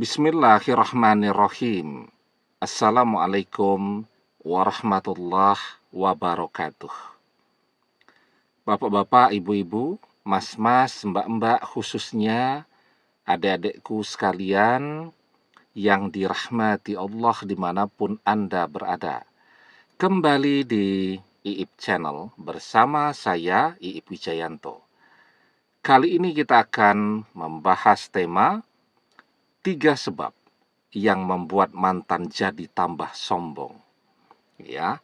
Bismillahirrahmanirrahim. Assalamualaikum warahmatullahi wabarakatuh. Bapak-bapak, ibu-ibu, mas-mas, mbak-mbak, khususnya adik-adikku sekalian yang dirahmati Allah dimanapun Anda berada. Kembali di IIP Channel bersama saya, IIP Wijayanto. Kali ini kita akan membahas tema 3 sebab yang membuat mantan jadi tambah sombong. Ya,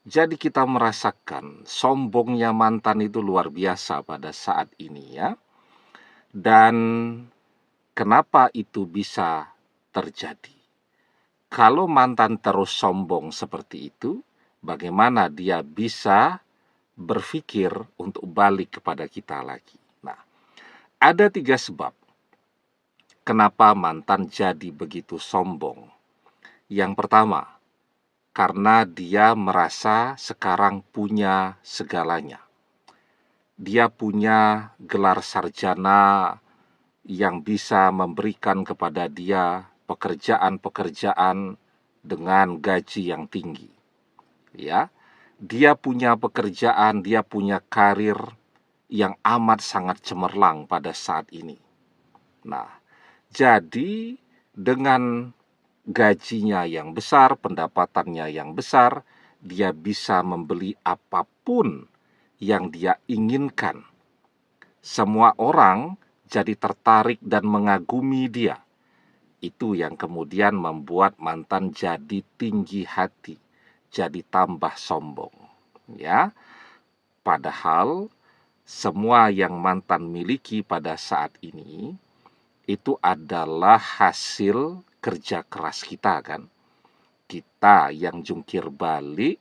jadi kita merasakan sombongnya mantan itu luar biasa pada saat ini ya. Dan kenapa itu bisa terjadi? Kalau mantan terus sombong seperti itu, bagaimana dia bisa berpikir untuk balik kepada kita lagi? Nah, ada 3 sebab kenapa mantan jadi begitu sombong. Yang pertama, karena dia merasa sekarang punya segalanya. Dia punya gelar sarjana yang bisa memberikan kepada dia pekerjaan-pekerjaan dengan gaji yang tinggi. Ya, dia punya pekerjaan, dia punya karir yang amat sangat cemerlang pada saat ini. Nah, jadi dengan gajinya yang besar, pendapatannya yang besar, dia bisa membeli apapun yang dia inginkan. Semua orang jadi tertarik dan mengagumi dia. Itu yang kemudian membuat mantan jadi tinggi hati, jadi tambah sombong. Ya, padahal semua yang mantan miliki pada saat ini itu adalah hasil kerja keras kita kan. Kita yang jungkir balik,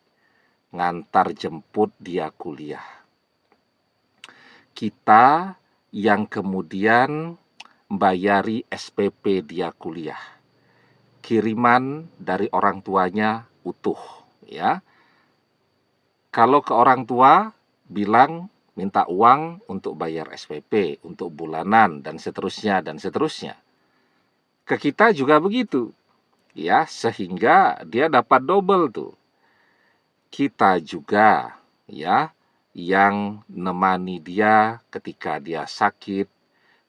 ngantar jemput dia kuliah. Kita yang kemudian membayari SPP dia kuliah. Kiriman dari orang tuanya utuh ya. Kalau ke orang tua bilang minta uang untuk bayar SPP, untuk bulanan, dan seterusnya, dan seterusnya. Ke kita juga begitu, ya, sehingga dia dapat double tuh. Kita juga, ya, yang nemani dia ketika dia sakit,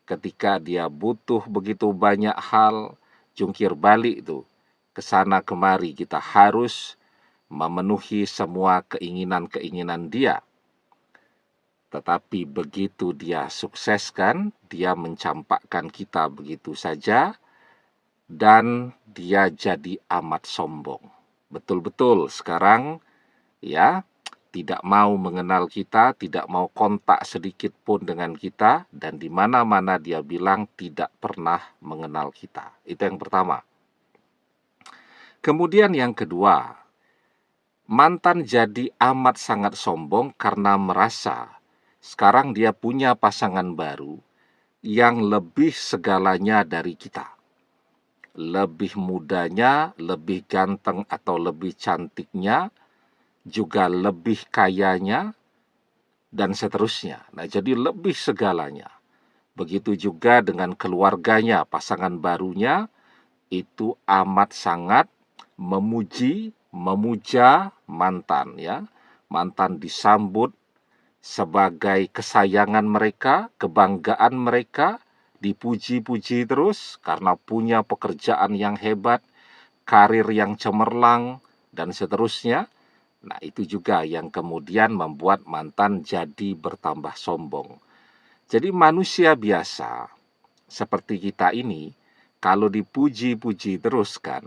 ketika dia butuh begitu banyak hal, jungkir balik tuh. Kesana kemari kita harus memenuhi semua keinginan-keinginan dia. Tetapi begitu dia sukseskan, dia mencampakkan kita begitu saja, dan dia jadi amat sombong. Betul-betul sekarang ya tidak mau mengenal kita, tidak mau kontak sedikit pun dengan kita, dan di mana-mana dia bilang tidak pernah mengenal kita. Itu yang pertama. Kemudian yang kedua, mantan jadi amat sangat sombong karena merasa sekarang dia punya pasangan baru yang lebih segalanya dari kita. Lebih mudanya, lebih ganteng atau lebih cantiknya, juga lebih kayanya, dan seterusnya. Nah, jadi lebih segalanya. Begitu juga dengan keluarganya, pasangan barunya, itu amat sangat memuji, memuja mantan ya. Mantan disambut sebagai kesayangan mereka, kebanggaan mereka, dipuji-puji terus karena punya pekerjaan yang hebat, karir yang cemerlang, dan seterusnya. Nah, itu juga yang kemudian membuat mantan jadi bertambah sombong. Jadi manusia biasa seperti kita ini, kalau dipuji-puji terus kan,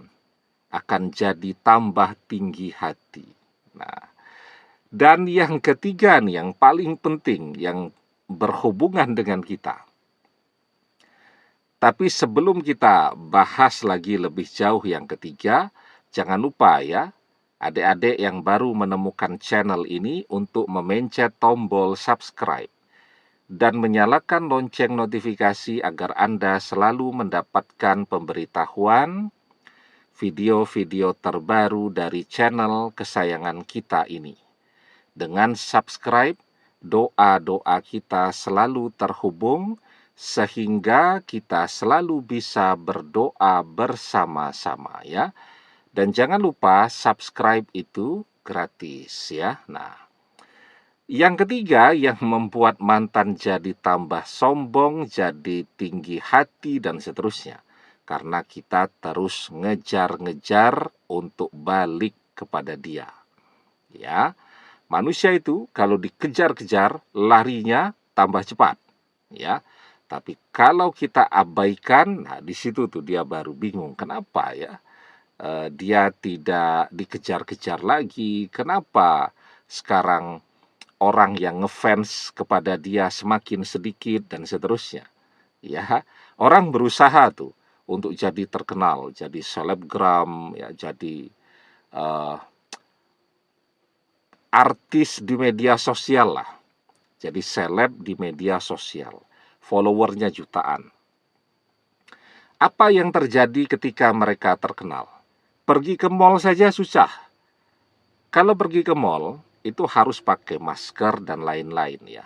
akan jadi tambah tinggi hati. Nah, dan yang ketiga nih, yang paling penting, yang berhubungan dengan kita. Tapi sebelum kita bahas lagi lebih jauh yang ketiga, jangan lupa ya, adik-adik yang baru menemukan channel ini untuk memencet tombol subscribe dan menyalakan lonceng notifikasi agar Anda selalu mendapatkan pemberitahuan video-video terbaru dari channel kesayangan kita ini. Dengan subscribe, doa-doa kita selalu terhubung sehingga kita selalu bisa berdoa bersama-sama ya. Dan jangan lupa subscribe itu gratis ya. Nah, yang ketiga yang membuat mantan jadi tambah sombong, jadi tinggi hati dan seterusnya. Karena kita terus ngejar-ngejar untuk balik kepada dia. Ya, manusia itu kalau dikejar-kejar larinya tambah cepat. Ya, tapi kalau kita abaikan, nah di situ tuh dia baru bingung kenapa ya. Dia tidak dikejar-kejar lagi. Kenapa sekarang orang yang ngefans kepada dia semakin sedikit dan seterusnya? Ya, orang berusaha tuh untuk jadi terkenal, jadi selebgram, ya, jadi uh, artis di media sosial lah, jadi seleb di media sosial, followernya jutaan. Apa yang terjadi ketika mereka terkenal? Pergi ke mall saja susah. Kalau pergi ke mall, itu harus pakai masker dan lain-lain ya.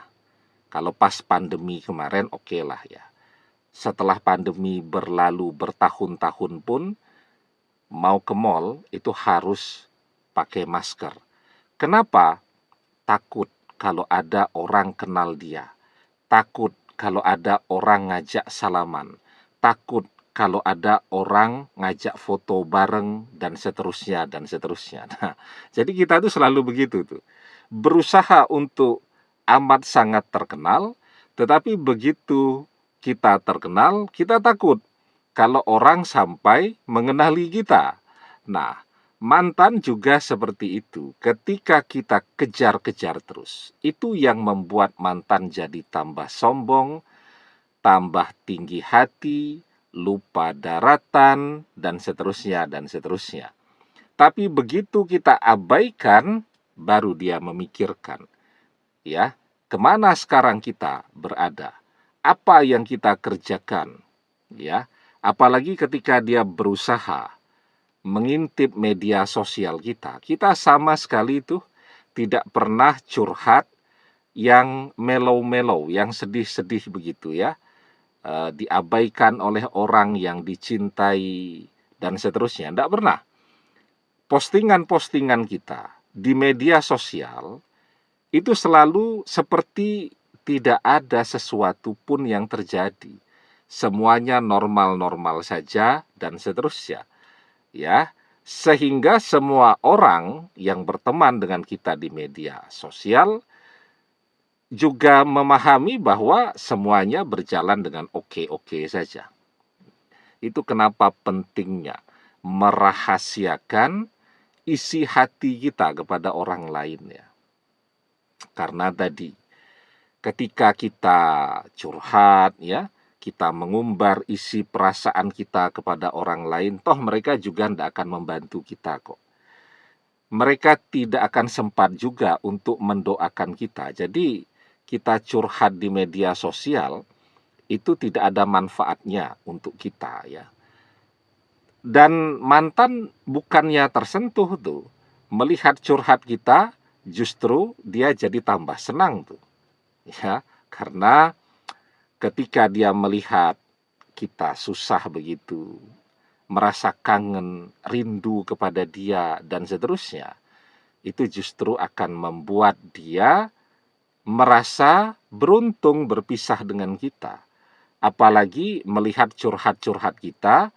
Kalau pas pandemi kemarin oke lah ya. Setelah pandemi berlalu bertahun-tahun pun, mau ke mall itu harus pakai masker. Kenapa? Takut kalau ada orang kenal dia. Takut kalau ada orang ngajak salaman. Takut kalau ada orang ngajak foto bareng dan seterusnya dan seterusnya. Nah, jadi kita tuh selalu begitu tuh. Berusaha untuk amat sangat terkenal, tetapi begitu kita terkenal, kita takut kalau orang sampai mengenali kita. Nah, mantan juga seperti itu. Ketika kita kejar-kejar terus, itu yang membuat mantan jadi tambah sombong, tambah tinggi hati, lupa daratan, dan seterusnya, dan seterusnya. Tapi begitu kita abaikan, baru dia memikirkan, ya, kemana sekarang kita berada? Apa yang kita kerjakan? Ya, apalagi ketika dia berusaha mengintip media sosial kita, kita sama sekali tuh tidak pernah curhat yang mellow-mellow, yang sedih-sedih begitu ya, diabaikan oleh orang yang dicintai dan seterusnya. Tidak pernah. Postingan-postingan kita di media sosial itu selalu seperti tidak ada sesuatu pun yang terjadi. Semuanya normal-normal saja dan seterusnya. Ya, sehingga semua orang yang berteman dengan kita di media sosial juga memahami bahwa semuanya berjalan dengan oke-oke saja. Itu kenapa pentingnya merahasiakan isi hati kita kepada orang lain ya. Karena tadi ketika kita curhat ya, kita mengumbar isi perasaan kita kepada orang lain, toh mereka juga tidak akan membantu kita kok. Mereka tidak akan sempat juga untuk mendoakan kita. Jadi kita curhat di media sosial itu tidak ada manfaatnya untuk kita ya. Dan mantan bukannya tersentuh tuh, melihat curhat kita, justru dia jadi tambah senang tuh. Ya, karena ketika dia melihat kita susah begitu, merasa kangen, rindu kepada dia dan seterusnya, itu justru akan membuat dia merasa beruntung berpisah dengan kita. Apalagi melihat curhat-curhat kita,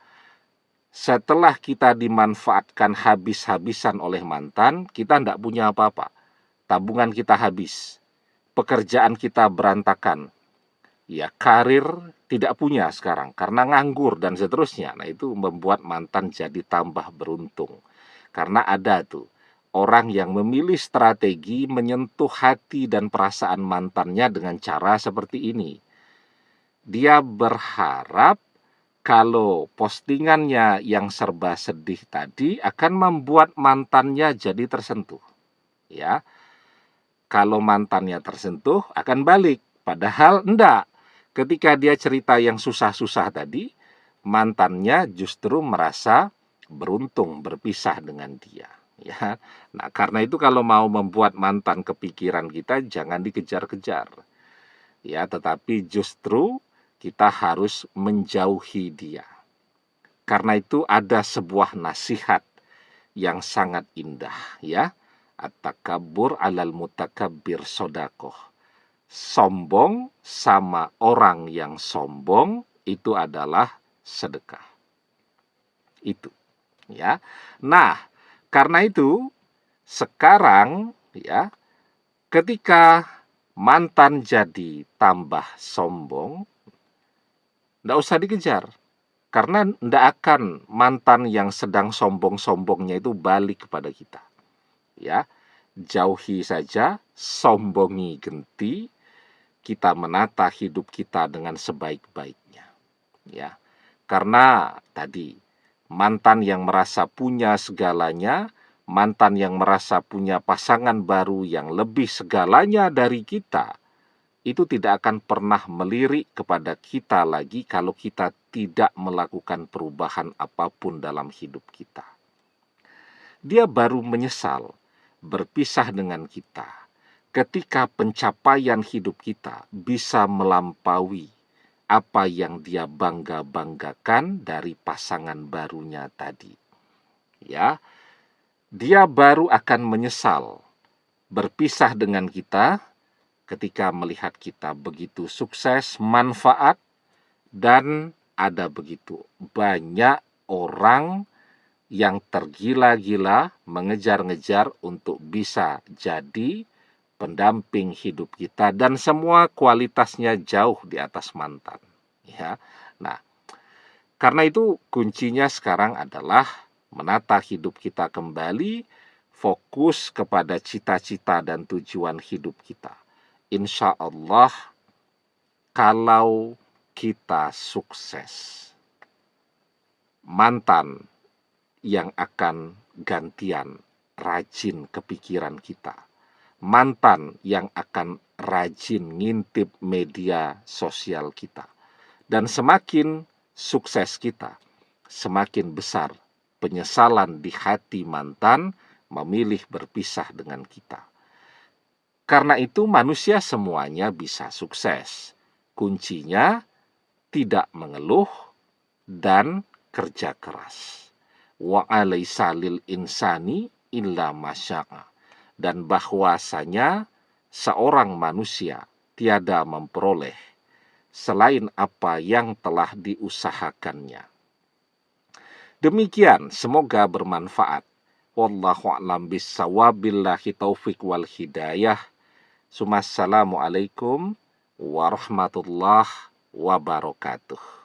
setelah kita dimanfaatkan habis-habisan oleh mantan, kita tidak punya apa-apa. Tabungan kita habis, pekerjaan kita berantakan, ya karir tidak punya sekarang karena nganggur dan seterusnya. Nah, itu membuat mantan jadi tambah beruntung. Karena ada tuh orang yang memilih strategi menyentuh hati dan perasaan mantannya dengan cara seperti ini. Dia berharap kalau postingannya yang serba sedih tadi akan membuat mantannya jadi tersentuh. Ya, kalau mantannya tersentuh akan balik. Padahal enggak. Ketika dia cerita yang susah-susah tadi, mantannya justru merasa beruntung berpisah dengan dia. Ya, nah karena itu kalau mau membuat mantan kepikiran kita, jangan dikejar-kejar. Ya, tetapi justru kita harus menjauhi dia. Karena itu ada sebuah nasihat yang sangat indah, ya. At-takabbur 'alal mutakabbir sodakoh. Sombong sama orang yang sombong itu adalah sedekah. Itu, ya. Nah, karena itu sekarang, ya, ketika mantan jadi tambah sombong, nggak usah dikejar. Karena nggak akan mantan yang sedang sombong-sombongnya itu balik kepada kita. Ya, jauhi saja, sombongi genti, kita menata hidup kita dengan sebaik-baiknya. Ya, karena tadi mantan yang merasa punya segalanya, mantan yang merasa punya pasangan baru yang lebih segalanya dari kita, itu tidak akan pernah melirik kepada kita lagi kalau kita tidak melakukan perubahan apapun dalam hidup kita. Dia baru menyesal berpisah dengan kita ketika pencapaian hidup kita bisa melampaui apa yang dia bangga-banggakan dari pasangan barunya tadi. Ya, dia baru akan menyesal berpisah dengan kita ketika melihat kita begitu sukses, manfaat, dan ada begitu banyak orang yang tergila-gila mengejar-ngejar untuk bisa jadi pendamping hidup kita dan semua kualitasnya jauh di atas mantan. Ya, nah, karena itu kuncinya sekarang adalah menata hidup kita kembali, fokus kepada cita-cita dan tujuan hidup kita. Insya Allah, kalau kita sukses, mantan yang akan gantian rajin kepikiran kita. Mantan yang akan rajin ngintip media sosial kita. Dan semakin sukses kita, semakin besar penyesalan di hati mantan memilih berpisah dengan kita. Karena itu manusia semuanya bisa sukses. Kuncinya tidak mengeluh dan kerja keras. Wa alaisa lil insani illa masya'a. Dan bahwasanya seorang manusia tiada memperoleh selain apa yang telah diusahakannya. Demikian, semoga bermanfaat. Wallahu a'lam bissawab, billahi taufik wal hidayah. Assalamualaikum warahmatullahi wabarakatuh.